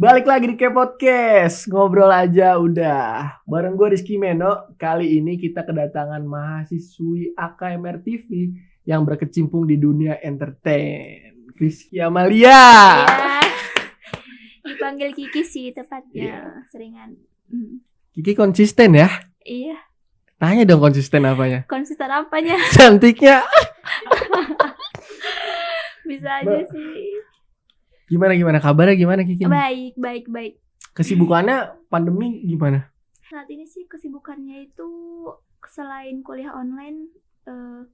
Balik lagi di K-Podcast, ngobrol aja udah. Bareng gue Rizky Meno, kali ini kita kedatangan mahasiswi AKMR TV yang berkecimpung di dunia entertain. Rizky Amalia. Ya, dipanggil Kiki sih tepatnya, seringan. Kiki konsisten ya? Iya, Tanya dong konsisten apanya? konsisten apanya? Cantiknya. Bisa aja sih. Gimana kabarnya gimana Kiki? Baik. Kesibukannya pandemi gimana? Saat ini sih kesibukannya itu selain kuliah online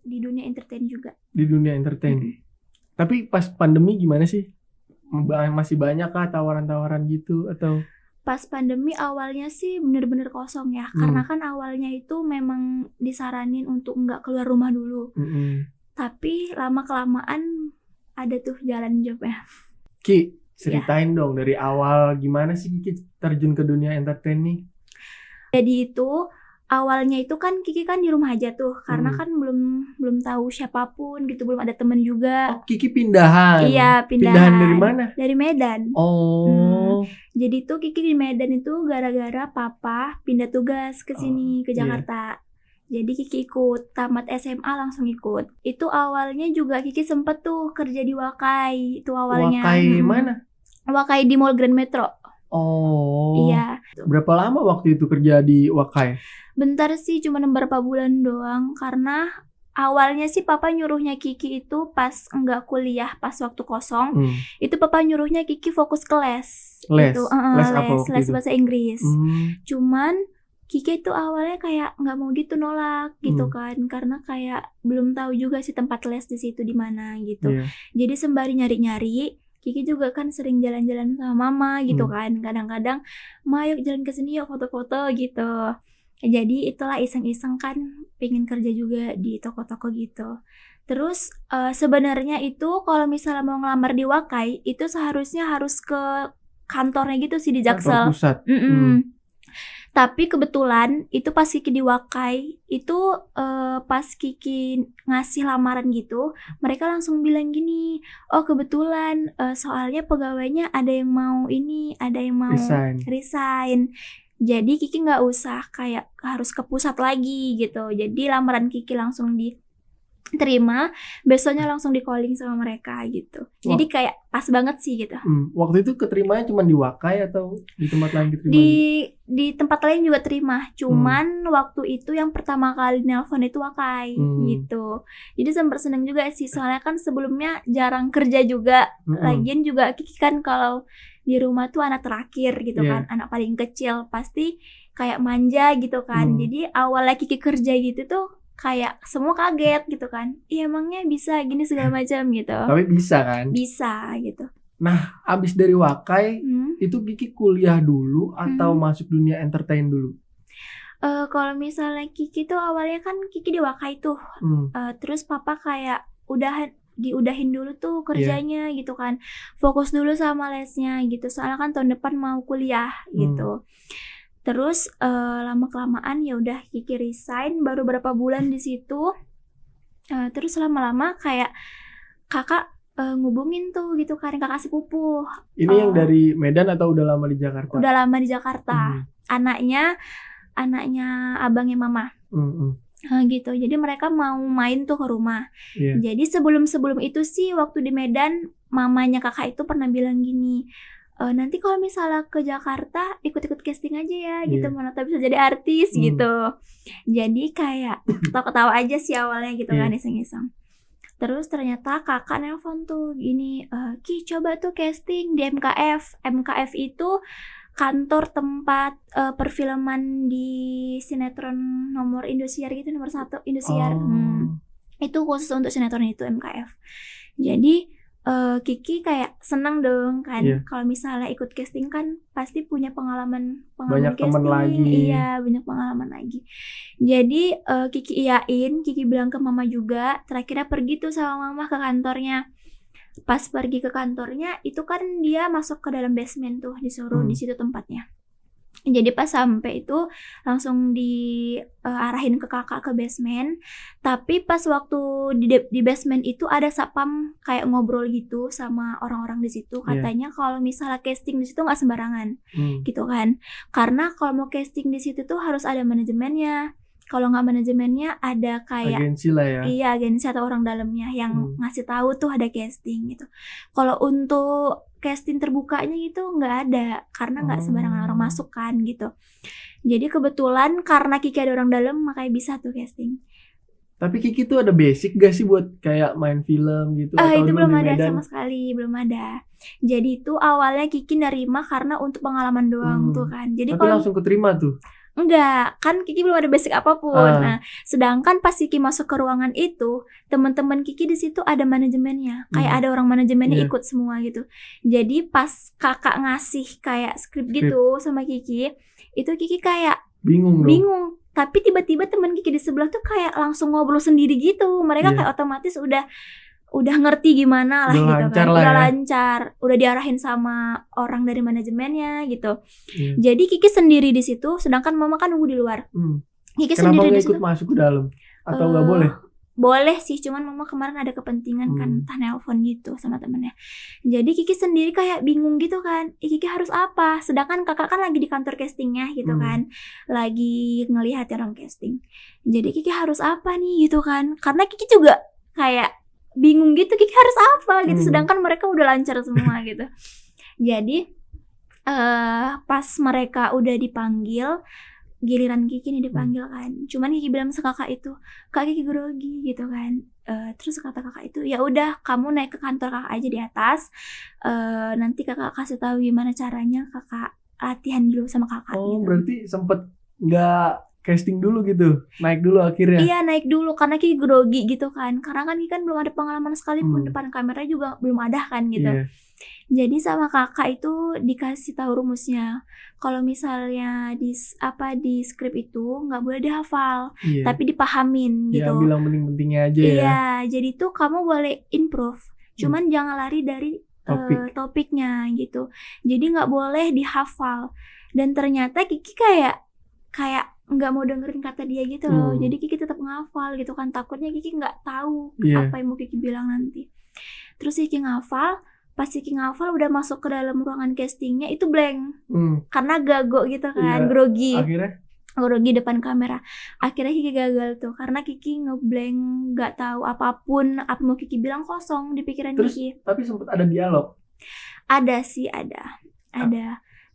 di dunia entertain juga. Di dunia entertain. Tapi pas pandemi gimana sih? Masih banyak kah tawaran-tawaran gitu atau? Pas pandemi awalnya sih bener-bener kosong ya, karena kan awalnya itu memang disaranin untuk nggak keluar rumah dulu. Tapi lama-kelamaan ada tuh jalan jobnya. Ki, ceritain dong dari awal gimana sih Kiki terjun ke dunia entertain nih? Jadi itu awalnya itu kan Kiki kan di rumah aja tuh, karena kan belum tahu siapapun gitu, belum ada temen juga. Oh, Kiki pindahan. Iya, Pindahan dari mana? Dari Medan. Oh. Jadi tuh Kiki di Medan itu gara-gara papa pindah tugas ke sini, ke Jakarta. Jadi Kiki ikut, tamat SMA langsung ikut. Itu awalnya juga Kiki sempet tuh kerja di Wakai, itu awalnya. Wakai mana? Wakai di Mall Grand Metro. Oh. Iya. Berapa lama waktu itu kerja di Wakai? Bentar sih, cuma beberapa bulan doang, karena awalnya sih papa nyuruhnya Kiki itu pas enggak kuliah, pas waktu kosong. Itu papa nyuruhnya Kiki fokus ke les. Les? Gitu. Les bahasa Inggris. Cuman Kiki itu awalnya kayak nggak mau gitu, nolak gitu kan, karena kayak belum tahu juga sih tempat les di situ di mana gitu. Jadi sembari nyari-nyari, Kiki juga kan sering jalan-jalan sama mama gitu kan, kadang-kadang ma yuk jalan ke sini yuk foto-foto gitu. Jadi itulah iseng-iseng kan pengen kerja juga di toko-toko gitu. Terus sebenarnya itu kalau misalnya mau ngelamar di Wakai itu seharusnya harus ke kantornya gitu sih, di Jaksel. Kantor pusat. Tapi kebetulan itu pas Kiki di Wakai itu pas Kiki ngasih lamaran gitu, mereka langsung bilang gini, oh kebetulan soalnya pegawainya ada yang mau resign. Jadi Kiki nggak usah kayak harus ke pusat lagi gitu. Jadi lamaran Kiki langsung diterima, besoknya langsung di calling sama mereka gitu. Jadi kayak pas banget sih gitu. Waktu itu keterimanya cuma di Wakai atau di tempat lain diterima? Di tempat lain juga terima, cuman waktu itu yang pertama kali nelpon itu Wakai gitu. Jadi sempat seneng juga sih, soalnya kan sebelumnya jarang kerja juga. Lagian juga Kiki kan kalau di rumah tuh anak terakhir gitu kan, anak paling kecil, pasti kayak manja gitu kan. Jadi awalnya Kiki kerja gitu tuh kayak semua kaget gitu kan, iya emangnya bisa gini segala macam gitu. Tapi bisa kan? Bisa gitu. Nah, abis dari Wakai itu Kiki kuliah dulu atau masuk dunia entertain dulu? Kalau misalnya Kiki tuh awalnya kan Kiki di Wakai tuh, terus papa kayak diudahin dulu tuh kerjanya gitu kan, fokus dulu sama lesnya gitu, soalnya kan tahun depan mau kuliah gitu. Terus lama-kelamaan ya udah Kiki resign, baru berapa bulan di situ. Terus lama-lama kayak kakak ngubungin tuh gitu kan, kakak sepupu. Ini yang dari Medan atau udah lama di Jakarta? Udah lama di Jakarta. Anaknya abangnya mama. Gitu. Jadi mereka mau main tuh ke rumah. Jadi sebelum itu sih waktu di Medan, mamanya kakak itu pernah bilang gini, nanti kalau misalnya ke Jakarta ikut-ikut casting aja ya gitu, mana tahu bisa jadi artis gitu. Jadi kayak ketawa-ketawa aja sih awalnya gitu kan, iseng-iseng. Terus ternyata kakak nelpon tuh gini, Ki coba tuh casting di MKF. MKF itu kantor tempat perfilman di sinetron nomor Indosiar gitu, nomor 1 Indosiar. Itu khusus untuk sinetron itu MKF. Jadi Kiki kayak senang dong kan, kalau misalnya ikut casting kan pasti punya pengalaman banyak casting. Temen lagi. Iya, banyak pengalaman lagi. Jadi Kiki iyain, Kiki bilang ke mama juga. Terakhirnya pergi tuh sama mama ke kantornya. Pas pergi ke kantornya itu kan dia masuk ke dalam basement tuh, disuruh di situ tempatnya. Jadi pas sampai itu langsung diarahin ke kakak ke basement. Tapi pas waktu di basement itu ada satpam kayak ngobrol gitu sama orang-orang di situ. Katanya kalau misalnya casting di situ nggak sembarangan, gitu kan. Karena kalau mau casting di situ tuh harus ada manajemennya. Kalau nggak manajemennya ada kayak agensi lah ya. Iya, agensi atau orang dalamnya yang ngasih tahu tuh ada casting gitu. Kalau untuk casting terbukanya gitu nggak ada, karena nggak sembarangan orang masuk kan gitu. Jadi kebetulan karena Kiki ada orang dalam makanya bisa tuh casting. Tapi Kiki tuh ada basic gak sih buat kayak main film gitu? Atau Itu dulu belum di ada Medan? sama sekali, belum ada. Jadi itu awalnya Kiki nerima karena untuk pengalaman doang tuh kan. Jadi Tapi langsung keterima tuh? Enggak, kan Kiki belum ada basic apapun. Nah, sedangkan pas Kiki masuk ke ruangan itu, teman-teman Kiki di situ ada manajemennya. Kayak ada orang manajemennya ikut semua gitu. Jadi pas kakak ngasih kayak skrip gitu sama Kiki, itu Kiki kayak bingung. Tapi tiba-tiba teman Kiki di sebelah tuh kayak langsung ngobrol sendiri gitu. Mereka kayak otomatis udah ngerti gimana lah udah gitu lancar kan. lah Udah ya. lancar, udah diarahin sama orang dari manajemennya gitu. Jadi Kiki sendiri di situ, sedangkan mama kan nunggu di luar. Kiki Kenapa sendiri di gak ikut situ. masuk ke dalam? Atau nggak boleh? Boleh sih, cuman mama kemarin ada kepentingan kan, entah nelpon gitu sama temennya. Jadi Kiki sendiri kayak bingung gitu kan, Kiki harus apa? Sedangkan kakak kan lagi di kantor castingnya gitu kan, lagi ngelihat orang casting. Jadi Kiki harus apa nih gitu kan? Karena Kiki juga kayak bingung gitu, Kiki harus apa gitu. Sedangkan mereka udah lancar semua gitu. Jadi pas mereka udah dipanggil, giliran Kiki nih dipanggil kan. Cuman Kiki bilang sama kakak itu, "Kak, Kiki grogi," gitu kan. Terus kata kakak itu, "Ya udah, kamu naik ke kantor kakak aja di atas. Nanti kakak kasih tahu gimana caranya, kakak latihan dulu sama kakak." Oh, gitu. berarti sempet nggak casting dulu gitu, naik dulu akhirnya? Iya, naik dulu karena Kiki grogi gitu kan. Karena kan Kiki kan belum ada pengalaman sekalipun, depan kamera juga belum ada kan gitu. Jadi sama kakak itu dikasih tahu rumusnya. Kalau misalnya di skrip itu nggak boleh dihafal, tapi dipahamin gitu. Ya, bilang penting-pentingnya aja ya. Iya, jadi tuh kamu boleh improve, cuman jangan lari dari topiknya gitu. Jadi nggak boleh dihafal. Dan ternyata Kiki kayak nggak mau dengerin kata dia gitu loh. Jadi Kiki tetap ngafal gitu kan. Takutnya Kiki nggak tahu apa yang mau Kiki bilang nanti. Terus Kiki ngafal. Pas Kiki ngafal udah masuk ke dalam ruangan castingnya itu blank. Karena gago gitu kan, grogi. Akhirnya? Grogi depan kamera. Akhirnya Kiki gagal tuh karena Kiki ngeblank, nggak tahu apapun, apa mau Kiki bilang kosong di pikiran Kiki. Tapi sempat ada dialog? Ada sih, ada.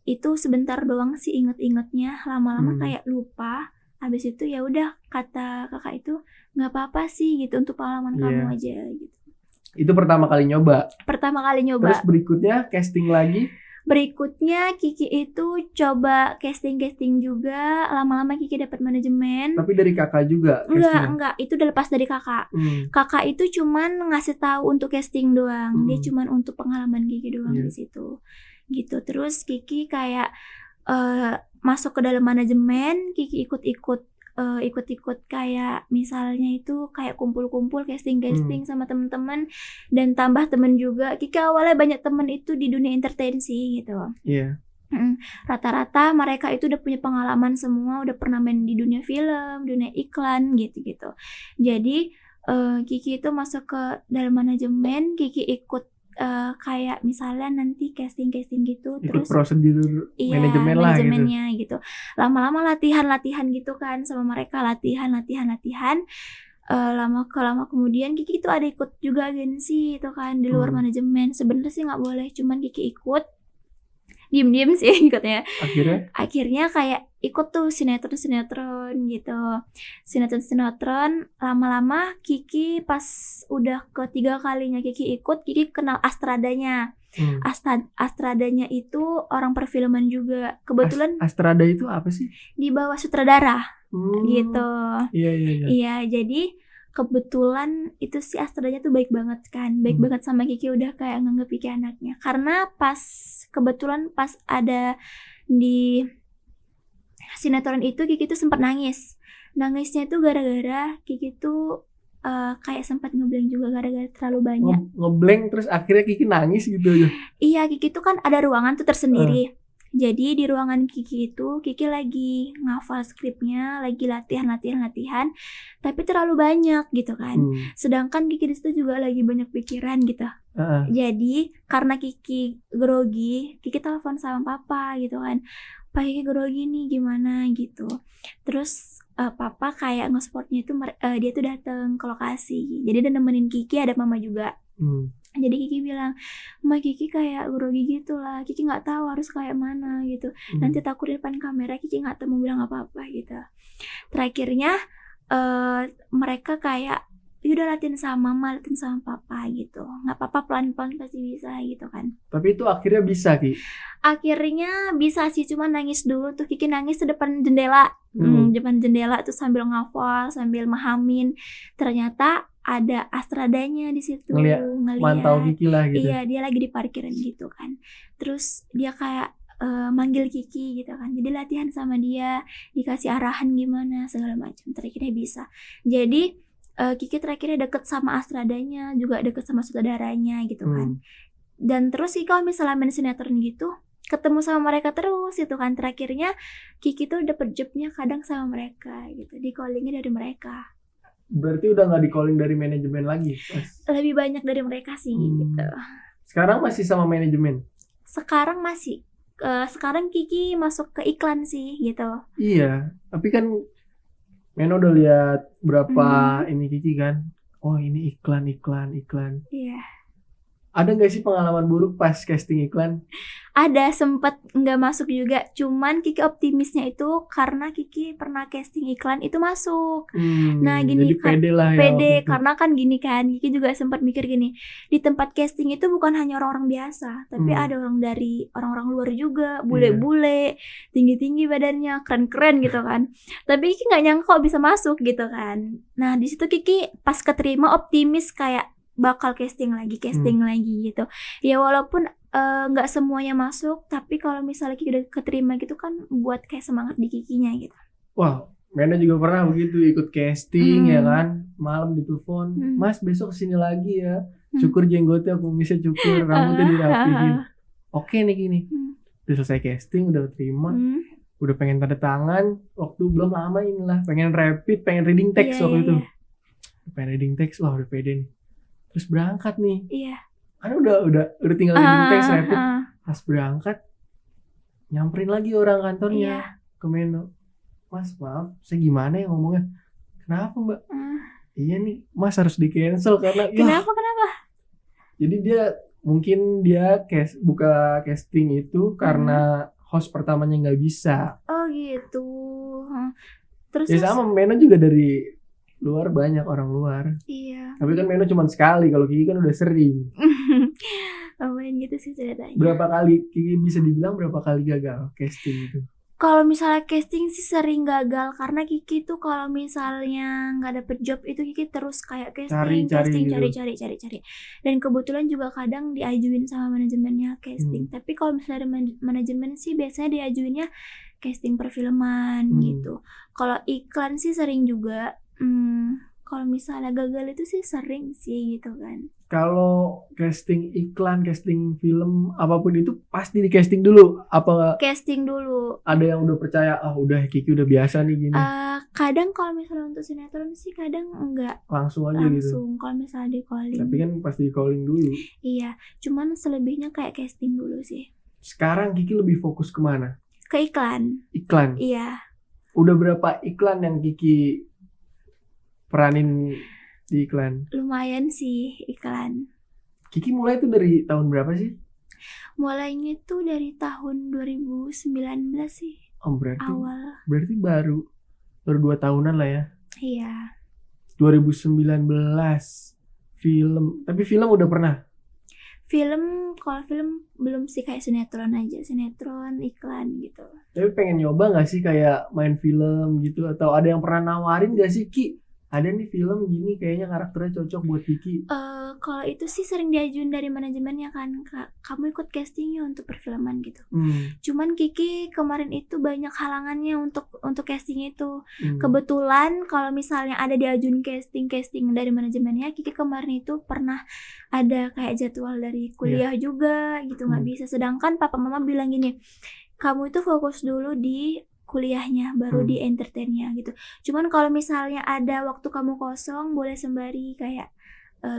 Itu sebentar doang sih inget-ingetnya, lama-lama kayak lupa. Habis itu ya udah kata kakak itu nggak apa-apa sih gitu untuk pengalaman kamu aja gitu. Itu pertama kali nyoba? Pertama kali nyoba. Terus berikutnya casting lagi? Berikutnya Kiki itu coba casting juga. Lama-lama Kiki dapat manajemen. Tapi dari kakak juga? Enggak, itu udah lepas dari kakak. Kakak itu cuman ngasih tahu untuk casting doang. Dia cuman untuk pengalaman Kiki doang di situ. Gitu. Terus Kiki kayak masuk ke dalam manajemen. Kiki ikut-ikut kayak misalnya itu kayak kumpul-kumpul casting sama teman-teman dan tambah temen juga. Kiki awalnya banyak temen itu di dunia entertain sih gitu. Rata-rata mereka itu udah punya pengalaman semua, udah pernah main di dunia film, dunia iklan gitu-gitu. Jadi Kiki itu masuk ke dalam manajemen. Kiki ikut kayak misalnya nanti casting gitu, ikut terus prosedur manajemen lah gitu. Lama-lama latihan gitu kan sama mereka, latihan. Lama kemudian Kiki itu ada ikut juga agensi itu kan di luar manajemen. Sebenarnya sih nggak boleh, cuman Kiki ikut diem sih ikutnya. Akhirnya kayak ikut tuh sinetron gitu. Sinetron lama-lama Kiki pas udah ketiga kalinya Kiki ikut, Kiki kenal Astradanya. Astradanya itu orang perfilman juga. Kebetulan Astrada itu apa sih? Di bawah sutradara gitu. Iya, jadi kebetulan itu si Astradanya tuh baik banget kan. Baik banget sama Kiki, udah kayak nganggep Kiki anaknya. Karena kebetulan pas ada di sinetron itu Kiki tuh sempat nangis. Nangisnya tuh gara-gara Kiki tuh kayak sempat ngeblank juga gara-gara terlalu banyak. Ngeblank terus akhirnya Kiki nangis gitu aja? Iya, Kiki tuh kan ada ruangan tuh tersendiri. Jadi di ruangan Kiki itu, Kiki lagi ngafal skripnya, lagi latihan, tapi terlalu banyak gitu kan. Sedangkan Kiki di situ juga lagi banyak pikiran gitu. Jadi karena Kiki grogi, Kiki telepon sama papa gitu kan. Pak, Kiki grogi nih, gimana gitu. Terus papa kayak nge-supportnya itu dia tuh datang ke lokasi. Jadi dia nemenin Kiki, ada mama juga. Jadi Kiki bilang, "Ma, Kiki kayak grogi gitu lah. Kiki nggak tahu harus kayak mana gitu. Nanti takut di depan kamera Kiki nggak tahu mau bilang apa-apa gitu." Terakhirnya mereka kayak, "Yaudah latihan sama mama, latihan sama papa gitu. Nggak apa-apa, pelan-pelan pasti bisa gitu kan." Tapi itu akhirnya bisa, Ki? Akhirnya bisa sih, cuma nangis dulu tuh. Kiki nangis di depan jendela. Depan jendela tuh sambil ngafal, sambil mahamin. Ternyata ada Astradanya di situ ngeliat. Mantau Kiki lah gitu. Iya, dia lagi di parkiran gitu kan. Terus dia kayak manggil Kiki gitu kan. Jadi latihan sama dia, dikasih arahan gimana segala macam. Terakhirnya bisa. Jadi Kiki terakhirnya deket sama Astradanya, juga deket sama saudaranya gitu kan. Dan terus sih kalau misalnya main sinetron gitu, ketemu sama mereka terus gitu kan. Terakhirnya Kiki tuh dapet jobnya kadang sama mereka gitu, di callingnya dari mereka. Berarti udah nggak di calling dari manajemen lagi? Lebih banyak dari mereka sih gitu. Sekarang masih sama manajemen? Sekarang masih. Sekarang Kiki masuk ke iklan sih gitu. Iya, tapi kan Meno udah lihat berapa ini Kiki kan. Oh, ini iklan. Iya. Ada nggak sih pengalaman buruk pas casting iklan? Ada, sempet nggak masuk juga. Cuman Kiki optimisnya itu karena Kiki pernah casting iklan itu masuk. Nah gini, jadi pede lah ya. Pede, karena kan gini kan, Kiki juga sempat mikir gini, di tempat casting itu bukan hanya orang-orang biasa, tapi ada orang dari orang-orang luar juga, bule-bule, tinggi-tinggi badannya, keren-keren gitu kan. Tapi Kiki nggak nyangka kok bisa masuk gitu kan. Nah di situ Kiki pas keterima optimis kayak bakal casting lagi gitu. Ya walaupun nggak semuanya masuk, tapi kalau misalnya Kiki udah keterima gitu kan buat kayak semangat di Kikinya gitu. Wah, Mena juga pernah begitu ikut casting ya kan, malam ditelepon, "Mas besok kesini lagi ya, cukur jenggotnya, kumisnya cukur, rambutnya dirapihin." Oke nih gini, udah selesai casting, udah terima, udah pengen tanda tangan, waktu belum lama inilah, pengen rapid, pengen reading text waktu itu. Pengen reading text, wah udah pede nih. Terus berangkat nih. Iya. Karena udah tinggal reading text rapid. Pas berangkat, nyamperin lagi orang kantornya ke Meno. "Mas, maaf, saya gimana ya ngomongnya?" "Kenapa, Mbak?" "Iya nih, Mas harus di cancel karena..." Kenapa? Jadi mungkin dia buka casting itu karena host pertamanya nggak bisa. Oh gitu. Terus ya sama Meno juga dari luar, banyak orang luar. Iya. Tapi kan Meno cuma sekali, kalau Kiki kan udah sering. Main gitu sih ceritanya. Berapa kali Kiki bisa dibilang berapa kali gagal casting itu? Kalau misalnya casting sih sering gagal, karena Kiki tuh kalau misalnya nggak dapet job itu Kiki terus kayak casting, cari. Dan kebetulan juga kadang diajuin sama manajemennya casting. Tapi kalau misalnya dari manajemen sih biasanya diajuinnya casting perfilman gitu. Kalau iklan sih sering juga. Kalau misalnya gagal itu sih sering sih gitu kan. Kalau casting iklan, casting film, apapun itu pasti di casting dulu. Apa casting dulu? Ada yang udah percaya, udah Kiki udah biasa nih gini. Kadang kalau misalnya untuk sinetron sih kadang enggak. Langsung aja gitu. Kalau misalnya di calling. Tapi kan pasti di calling dulu. Iya, cuman selebihnya kayak casting dulu sih. Sekarang Kiki lebih fokus kemana? Ke iklan. Iklan? Iya. Udah berapa iklan yang Kiki peranin di iklan? Lumayan sih iklan. Kiki mulai itu dari tahun berapa sih? Mulainya itu dari tahun 2019 sih. Berarti baru 2 tahunan lah ya. Iya. 2019 film. Tapi film udah pernah? Kalau film belum sih, kayak sinetron aja, sinetron, iklan gitu. Tapi pengen nyoba gak sih kayak main film gitu? Atau ada yang pernah nawarin gak sih, Ki? Ada nih film gini kayaknya karakternya cocok buat Kiki. Kalau itu sih sering diajuin dari manajemennya kan, kamu ikut castingnya untuk perfilman gitu. Cuman Kiki kemarin itu banyak halangannya untuk casting itu. Kebetulan kalau misalnya ada diajuin casting dari manajemennya, Kiki kemarin itu pernah ada kayak jadwal dari kuliah juga gitu, nggak bisa. Sedangkan papa mama bilang gini, kamu itu fokus dulu di kuliahnya, baru di entertainnya gitu. Cuman kalau misalnya ada waktu kamu kosong, boleh sembari kayak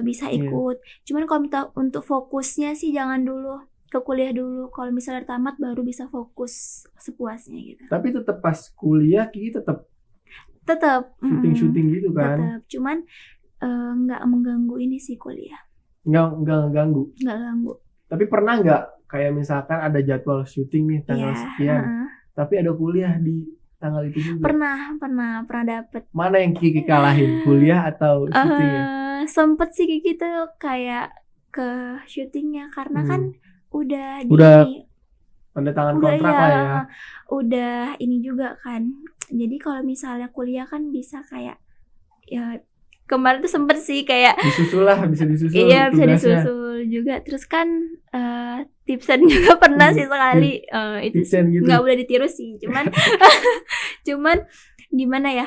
bisa ikut. Cuman kalau untuk fokusnya sih jangan dulu ke kuliah dulu. Kalau misalnya tamat baru bisa fokus sepuasnya gitu. Tapi tetap pas kuliah Kiki tetap syuting gitu kan? Tetap. Cuman nggak mengganggu ini sih kuliah. Nggak ganggu. Nggak ganggu. Tapi pernah nggak kayak misalkan ada jadwal syuting nih tanggal sekian, tapi ada kuliah di tanggal itu juga? Pernah dapet. Mana yang Kiki kalahin, kuliah atau syutingnya? Sempet sih Kiki tuh kayak ke syutingnya karena kan udah tanda tangan kontrak lah ya. Udah ini juga kan. Jadi kalau misalnya kuliah kan bisa kayak ya kemarin tuh sempet sih kayak bisa disusul. Iya, bisa disusul juga. Terus kan tipsen juga pernah sih sekali. Itu gitu. Nggak boleh ditiru sih. Cuman gimana ya?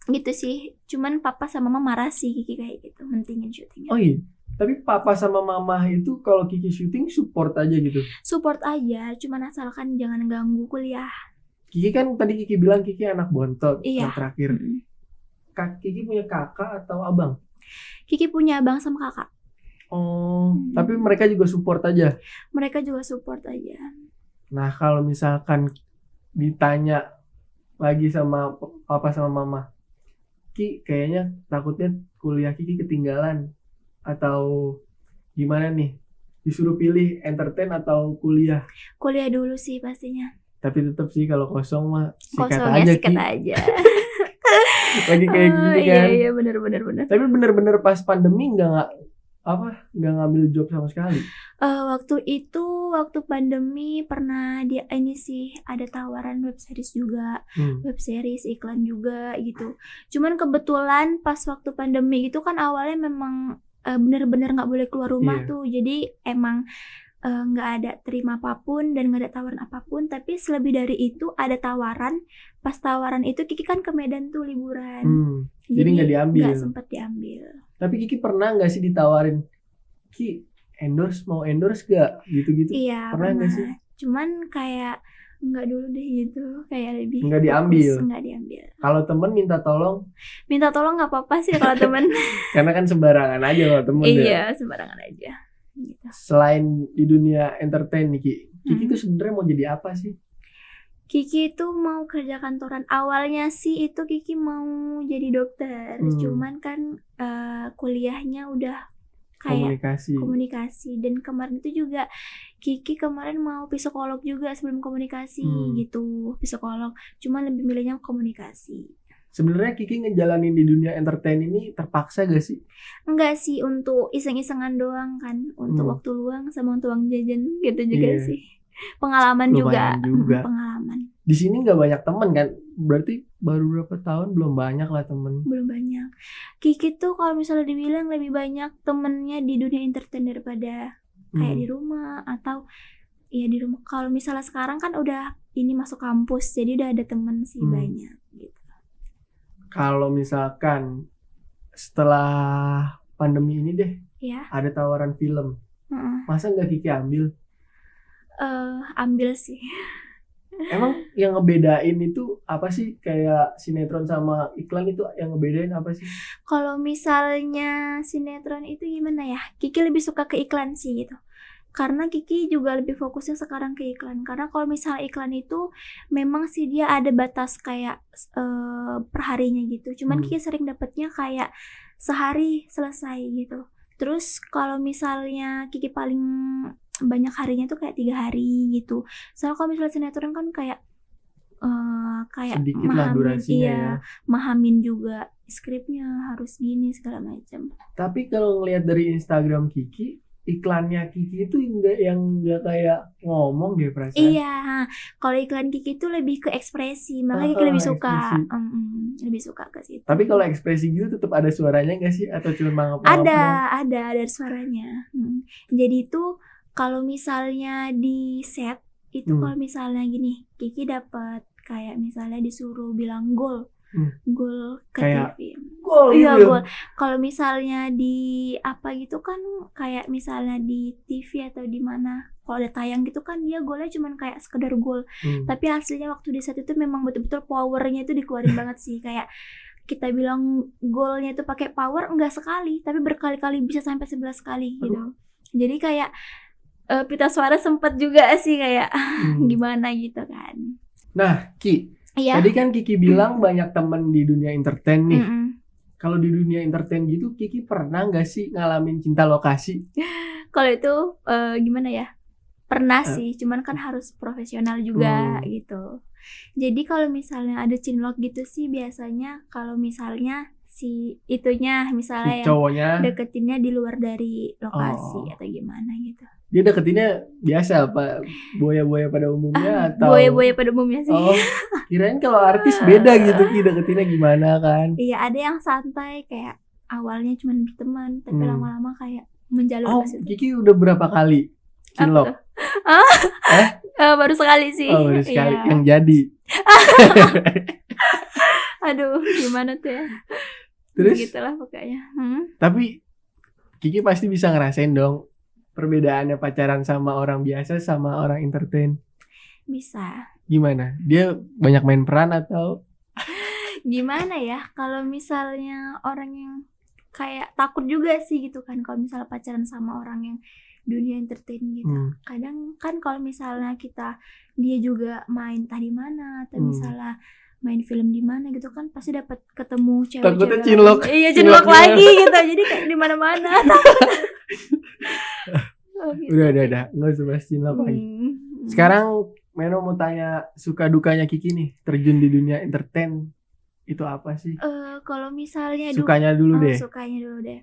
Gitu sih. Cuman papa sama mama marah sih Kiki kayak gitu. Mentingin syutingnya. Oh iya. Tapi papa sama mama itu kalau Kiki syuting support aja gitu? Support aja. Cuman asalkan jangan ganggu kuliah. Kiki kan tadi Kiki bilang Kiki anak bontot. Iya. Yang terakhir. Kiki punya kakak atau abang? Kiki punya abang sama kakak. Oh, tapi mereka juga support aja? Mereka juga support aja. Nah, kalau misalkan ditanya lagi sama papa sama mama, Ki kayaknya takutnya kuliah Kiki ketinggalan atau gimana nih? Disuruh pilih entertain atau kuliah? Kuliah dulu sih pastinya. Tapi tetap sih kalau kosong mah sikat aja. Lagi kayak gini kan. Iya benar. Tapi bener-bener pas pandemi nggak ngambil job sama sekali. Waktu pandemi pernah ini sih ada tawaran web series juga, web series iklan juga gitu. Cuman kebetulan pas waktu pandemi itu kan awalnya memang bener-bener nggak boleh keluar rumah tuh. Jadi emang nggak ada terima apapun dan nggak ada tawaran apapun. Tapi selebih dari itu ada tawaran. Pas tawaran itu Kiki kan ke Medan tuh liburan. Jadi nggak diambil. Nggak sempet diambil. Tapi Kiki pernah nggak sih ditawarin, Ki mau endorse gak gitu-gitu? Iya pernah nggak sih? Cuman kayak nggak dulu deh gitu, kayak lebih nggak diambil. Kalau temen minta tolong nggak apa-apa sih kalau temen. Karena kan sembarangan aja kalau temen. Iya sembarangan aja. Gitu. Selain di dunia entertain nih Kiki tuh sebenarnya mau jadi apa sih? Kiki itu mau kerja kantoran. Awalnya sih itu Kiki mau jadi dokter. Cuman kan kuliahnya udah kayak komunikasi. Dan kemarin itu juga Kiki kemarin mau psikolog juga sebelum komunikasi gitu. Psikolog. Cuman lebih milihnya komunikasi. Sebenarnya Kiki ngejalanin di dunia entertain ini terpaksa gak sih? Enggak sih, untuk iseng-isengan doang kan. Untuk waktu luang sama untuk uang jajan gitu juga sih. Pengalaman juga. Pengalaman. Di sini nggak banyak temen kan? Berarti baru berapa tahun belum banyak lah temen? Belum banyak. Kiki tuh kalau misalnya dibilang lebih banyak temennya di dunia entertain daripada kayak di rumah atau ya di rumah. Kalau misalnya sekarang kan udah ini masuk kampus, jadi udah ada temen sih banyak gitu. Kalau misalkan setelah pandemi ini deh, ada tawaran film, masa nggak Kiki ambil? Ambil sih. Emang yang ngebedain itu apa sih? Kayak sinetron sama iklan itu yang ngebedain apa sih? Kalau misalnya sinetron itu gimana ya? Kiki lebih suka ke iklan sih gitu. Karena Kiki juga lebih fokusnya sekarang ke iklan. Karena kalau misalnya iklan itu memang sih dia ada batas kayak perharinya gitu. Cuman Kiki sering dapetnya kayak sehari selesai gitu. Terus kalau misalnya Kiki paling banyak harinya tuh kayak 3 hari gitu. Soalnya kalau misalnya sinetron kan kayak sedikit lah durasinya mahamin juga skripnya harus gini segala macam. Tapi kalau ngelihat dari Instagram Kiki, iklannya Kiki itu nggak kayak ngomong deh perasaan. Iya, kalau iklan Kiki itu lebih ke ekspresi, makanya Kiki lebih suka. Lebih suka ke situ. Tapi kalau ekspresi gitu tetap ada suaranya nggak sih atau cuma mangap-mangap? Ada suaranya. Jadi itu kalau misalnya di set itu kalau misalnya gini, Kiki dapat kayak misalnya disuruh bilang gol ke kayak TV. Gol. Iya gol. Kalau misalnya di apa gitu kan kayak misalnya di TV atau di mana kalau ada tayang gitu kan dia golnya cuman kayak sekedar gol. Tapi hasilnya waktu di set itu memang betul-betul powernya itu dikeluarin banget sih. Kayak kita bilang golnya itu pakai power enggak sekali, tapi berkali-kali bisa sampai 11 kali gitu. Jadi kayak pita suara sempet juga sih kayak gimana gitu kan. Nah, Ki, tadi kan Kiki bilang banyak temen di dunia entertain nih. Kalau di dunia entertain gitu, Kiki pernah nggak sih ngalamin cinta lokasi? Kalau itu gimana ya? Pernah sih, cuman kan harus profesional juga gitu. Jadi kalau misalnya ada cinlok gitu sih biasanya kalau misalnya si itunya misalnya si cowoknya deketinnya di luar dari lokasi atau gimana gitu. Dia deketinnya biasa apa buaya-buaya pada umumnya atau buaya-buaya pada umumnya sih. Kirain kalau artis beda gitu Ki, deketinnya gimana kan? Iya, ada yang santai kayak awalnya cuma berteman tapi lama-lama kayak menjalur ke situ. Kiki udah berapa kali cinlok? Baru sekali sih. Baru sekali yang jadi. Aduh, gimana tuh ya? Terus gitulah pokoknya. Tapi Kiki pasti bisa ngerasain dong perbedaannya pacaran sama orang biasa sama orang entertain. Bisa. Gimana? Dia banyak main peran atau gimana ya? Kalau misalnya orang yang kayak takut juga sih gitu kan kalau misalnya pacaran sama orang yang dunia entertain gitu. Kadang kan kalau misalnya dia juga main tadi mana atau misalnya main film di mana gitu kan pasti dapat ketemu cewek-cewek. Takutnya cinlok. Iya, cinlok lagi gitu. Jadi kayak di mana-mana. Gitu. Udah. Nggak usah bahas cinlok lagi. Sekarang Meno mau tanya suka dukanya Kiki nih terjun di dunia entertain itu apa sih? Kalau misalnya sukanya dulu deh.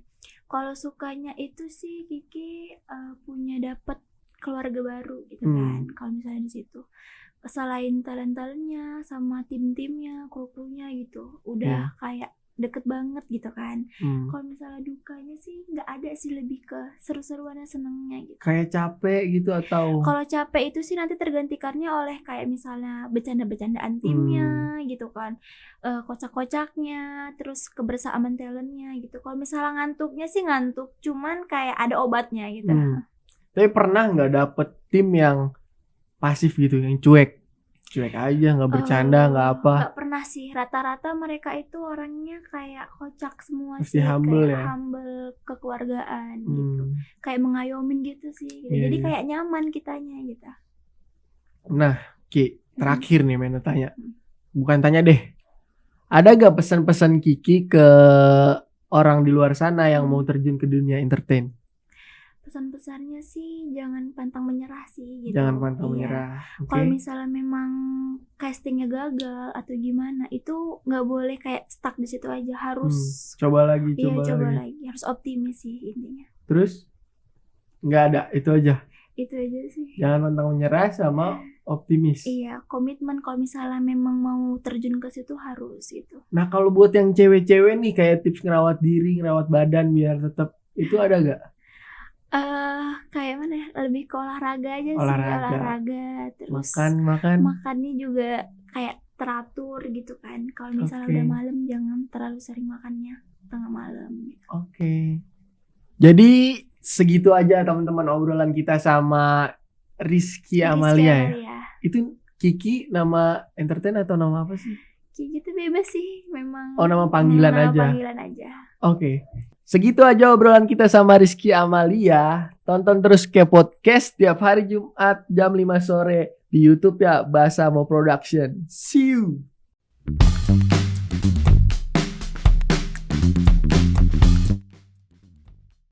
Kalau sukanya itu sih Kiki punya dapat keluarga baru gitu kan. Kalau misalnya di situ selain talent-talentnya sama tim-timnya, kru-krunya gitu, udah kayak deket banget gitu kan. Kalau misalnya dukanya sih nggak ada sih, lebih ke seru-seruannya, senengnya gitu. Kayak capek gitu atau? Kalau capek itu sih nanti tergantikannya oleh kayak misalnya bercanda-bercandaan timnya gitu kan, kocak-kocaknya, terus kebersamaan talentnya gitu. Kalau misalnya ngantuknya sih ngantuk, cuman kayak ada obatnya gitu. Tapi pernah nggak dapet tim yang pasif gitu, yang cuek aja, nggak bercanda, nggak apa? Nggak pernah sih, rata-rata mereka itu orangnya kayak kocak semua. Pasti sih, humble kayak ya? humble, kekeluargaan gitu, kayak mengayomin gitu sih gitu. Jadi kayak nyaman kitanya gitu. Nah Ki, terakhir nih Meno tanya, bukan tanya deh, ada gak pesan-pesan Kiki ke orang di luar sana yang mau terjun ke dunia entertain? Pesan-pesannya sih jangan pantang menyerah sih gitu. Jangan pantang menyerah. Kalau misalnya memang castingnya gagal atau gimana, itu nggak boleh kayak stuck di situ aja, harus coba lagi. Harus optimis sih intinya. Terus nggak ada, itu aja sih. Jangan pantang menyerah sama optimis. Iya, komitmen kalau misalnya memang mau terjun ke situ harus gitu. Nah kalau buat yang cewek-cewek nih kayak tips ngerawat diri, ngerawat badan biar tetap, itu ada gak? Kayak mana ya, lebih ke olahraga aja sih. Olahraga terus makannya juga kayak teratur gitu kan. Kalau misalnya udah malam jangan terlalu sering makannya tengah malam gitu. Jadi segitu aja teman-teman obrolan kita sama Rizky Amalia ya. Itu Kiki nama entertain atau nama apa sih? Kiki itu bebas sih, memang. Nama panggilan aja. Oke. Segitu aja obrolan kita sama Rizky Amalia. Tonton terus ke podcast tiap hari Jumat jam 5 sore di YouTube ya, Bahasa Mo Production. See you.